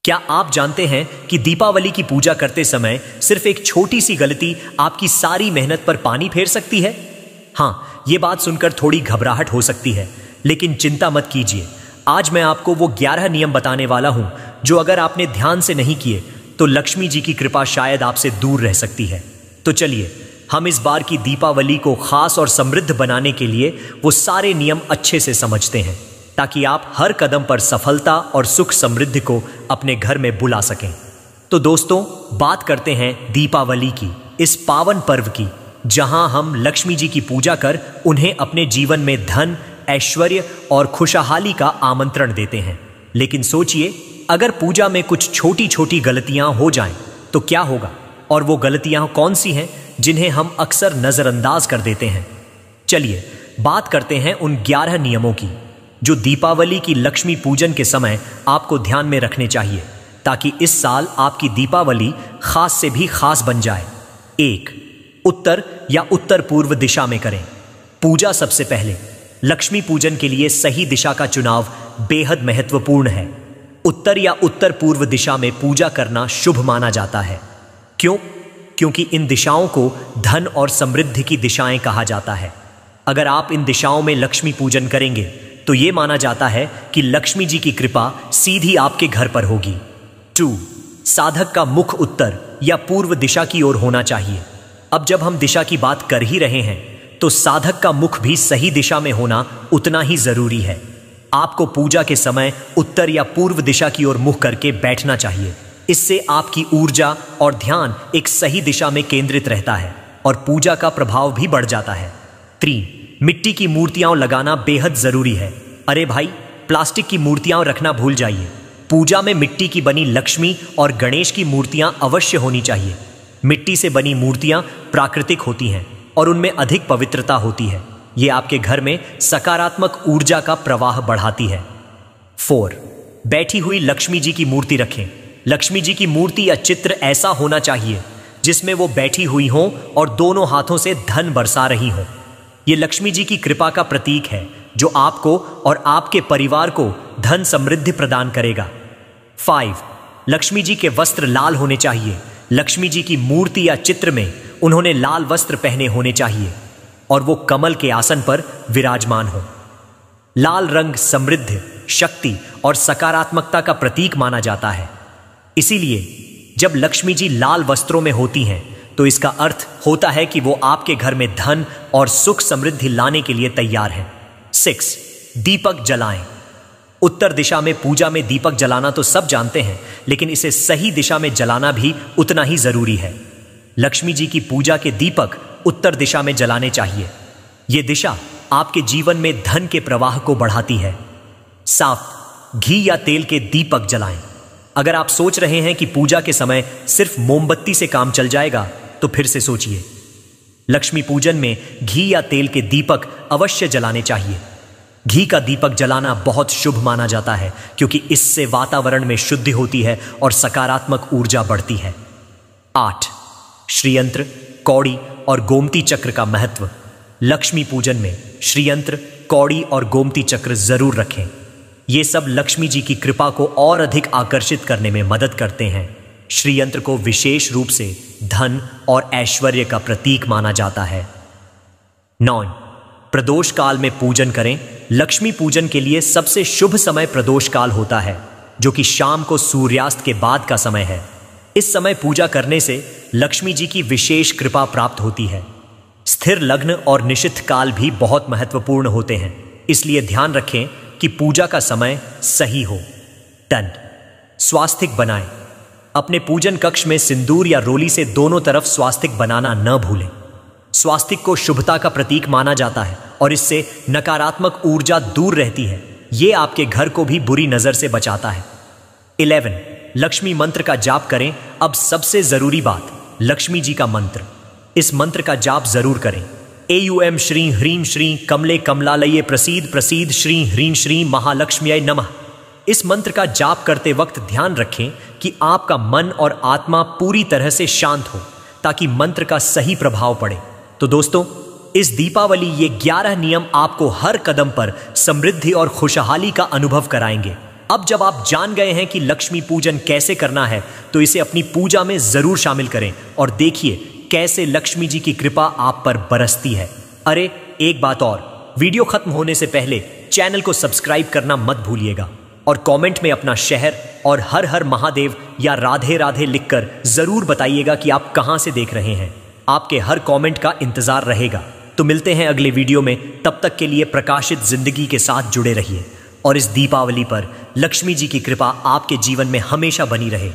क्या आप जानते हैं कि दीपावली की पूजा करते समय सिर्फ एक छोटी सी गलती आपकी सारी मेहनत पर पानी फेर सकती है? हाँ, ये बात सुनकर थोड़ी घबराहट हो सकती है, लेकिन चिंता मत कीजिए। आज मैं आपको वो 11 नियम बताने वाला हूं जो अगर आपने ध्यान से नहीं किए तो लक्ष्मी जी की कृपा शायद आपसे दूर रह सकती है। तो चलिए हम इस बार की दीपावली को खास और समृद्ध बनाने के लिए वो सारे नियम अच्छे से समझते हैं, ताकि आप हर कदम पर सफलता और सुख समृद्धि को अपने घर में बुला सकें। तो दोस्तों, बात करते हैं दीपावली की, इस पावन पर्व की, जहां हम लक्ष्मी जी की पूजा कर उन्हें अपने जीवन में धन, ऐश्वर्य और खुशहाली का आमंत्रण देते हैं। लेकिन सोचिए, अगर पूजा में कुछ छोटी छोटी गलतियां हो जाएं तो क्या होगा? और वो गलतियां कौन सी हैं जिन्हें हम अक्सर नजरअंदाज कर देते हैं? चलिए बात करते हैं उन 11 नियमों की जो दीपावली की लक्ष्मी पूजन के समय आपको ध्यान में रखने चाहिए, ताकि इस साल आपकी दीपावली खास से भी खास बन जाए। 1. उत्तर या उत्तर पूर्व दिशा में करें पूजा। सबसे पहले लक्ष्मी पूजन के लिए सही दिशा का चुनाव बेहद महत्वपूर्ण है। उत्तर या उत्तर पूर्व दिशा में पूजा करना शुभ माना जाता है। क्यों? क्योंकि इन दिशाओं को धन और समृद्धि की दिशाएं कहा जाता है। अगर आप इन दिशाओं में लक्ष्मी पूजन करेंगे तो यह माना जाता है कि लक्ष्मी जी की कृपा सीधी आपके घर पर होगी। 2. साधक का मुख उत्तर या पूर्व दिशा की ओर होना चाहिए। अब जब हम दिशा की बात कर ही रहे हैं तो साधक का मुख भी सही दिशा में होना उतना ही जरूरी है। आपको पूजा के समय उत्तर या पूर्व दिशा की ओर मुख करके बैठना चाहिए। इससे आपकी ऊर्जा और ध्यान एक सही दिशा में केंद्रित रहता है और पूजा का प्रभाव भी बढ़ जाता है। 3. मिट्टी की मूर्तियां लगाना बेहद जरूरी है। अरे भाई, प्लास्टिक की मूर्तियां रखना भूल जाइए। पूजा में मिट्टी की बनी लक्ष्मी और गणेश की मूर्तियां अवश्य होनी चाहिए। मिट्टी से बनी मूर्तियां प्राकृतिक होती हैं और उनमें अधिक पवित्रता होती है। ये आपके घर में सकारात्मक ऊर्जा का प्रवाह बढ़ाती है। 4. बैठी हुई लक्ष्मी जी की मूर्ति रखें। लक्ष्मी जी की मूर्ति या चित्र ऐसा होना चाहिए जिसमें वो बैठी हुई हो और दोनों हाथों से धन बरसा रही हो। ये लक्ष्मी जी की कृपा का प्रतीक है जो आपको और आपके परिवार को धन समृद्धि प्रदान करेगा। 5. लक्ष्मी जी के वस्त्र लाल होने चाहिए। लक्ष्मी जी की मूर्ति या चित्र में उन्होंने लाल वस्त्र पहने होने चाहिए और वो कमल के आसन पर विराजमान हो। लाल रंग समृद्धि, शक्ति और सकारात्मकता का प्रतीक माना जाता है। इसीलिए जब लक्ष्मी जी लाल वस्त्रों में होती हैं तो इसका अर्थ होता है कि वो आपके घर में धन और सुख समृद्धि लाने के लिए तैयार हैं। 6. दीपक जलाएं। उत्तर दिशा में पूजा में दीपक जलाना तो सब जानते हैं, लेकिन इसे सही दिशा में जलाना भी उतना ही जरूरी है। लक्ष्मी जी की पूजा के दीपक उत्तर दिशा में जलाने चाहिए। यह दिशा आपके जीवन में धन के प्रवाह को बढ़ाती है। 7. घी या तेल के दीपक जलाएं। अगर आप सोच रहे हैं कि पूजा के समय सिर्फ मोमबत्ती से काम चल जाएगा तो फिर से सोचिए। लक्ष्मी पूजन में घी या तेल के दीपक अवश्य जलाने चाहिए। घी का दीपक जलाना बहुत शुभ माना जाता है क्योंकि इससे वातावरण में शुद्धि होती है और सकारात्मक ऊर्जा बढ़ती है। 8. श्रीयंत्र, कौड़ी और गोमती चक्र का महत्व। लक्ष्मी पूजन में श्रीयंत्र, कौड़ी और गोमती चक्र जरूर रखें। ये सब लक्ष्मी जी की कृपा को और अधिक आकर्षित करने में मदद करते हैं। श्रीयंत्र को विशेष रूप से धन और ऐश्वर्य का प्रतीक माना जाता है। 9. प्रदोष काल में पूजन करें। लक्ष्मी पूजन के लिए सबसे शुभ समय प्रदोष काल होता है, जो कि शाम को सूर्यास्त के बाद का समय है। इस समय पूजा करने से लक्ष्मी जी की विशेष कृपा प्राप्त होती है। स्थिर लग्न और निषिद्ध काल भी बहुत महत्वपूर्ण होते हैं, इसलिए ध्यान रखें कि पूजा का समय सही हो। 10. स्वास्तिक बनाएं। अपने पूजन कक्ष में सिंदूर या रोली से दोनों तरफ स्वास्तिक बनाना न भूलें। स्वास्तिक को शुभता का प्रतीक माना जाता है और इससे नकारात्मक ऊर्जा दूर रहती है। यह आपके घर को भी बुरी नजर से बचाता है। 11. लक्ष्मी मंत्र का जाप करें। अब सबसे जरूरी बात, लक्ष्मी जी का मंत्र। इस मंत्र का जाप जरूर करें। एयूएम श्री ह्रीं श्री कमले कमलालये प्रसीद प्रसीद श्री ह्रीं श्री महालक्ष्म्यै नमः। इस मंत्र का जाप करते वक्त ध्यान रखें कि आपका मन और आत्मा पूरी तरह से शांत हो, ताकि मंत्र का सही प्रभाव पड़े। तो दोस्तों, इस दीपावली ये 11 नियम आपको हर कदम पर समृद्धि और खुशहाली का अनुभव कराएंगे। अब जब आप जान गए हैं कि लक्ष्मी पूजन कैसे करना है, तो इसे अपनी पूजा में जरूर शामिल करें और देखिए कैसे लक्ष्मी जी की कृपा आप पर बरसती है। अरे एक बात और, वीडियो खत्म होने से पहले चैनल को सब्सक्राइब करना मत भूलिएगा और कमेंट में अपना शहर और हर हर महादेव या राधे राधे लिखकर जरूर बताइएगा कि आप कहां से देख रहे हैं। आपके हर कमेंट का इंतजार रहेगा। तो मिलते हैं अगले वीडियो में, तब तक के लिए प्रकाशित जिंदगी के साथ जुड़े रहिए और इस दीपावली पर लक्ष्मी जी की कृपा आपके जीवन में हमेशा बनी रहे।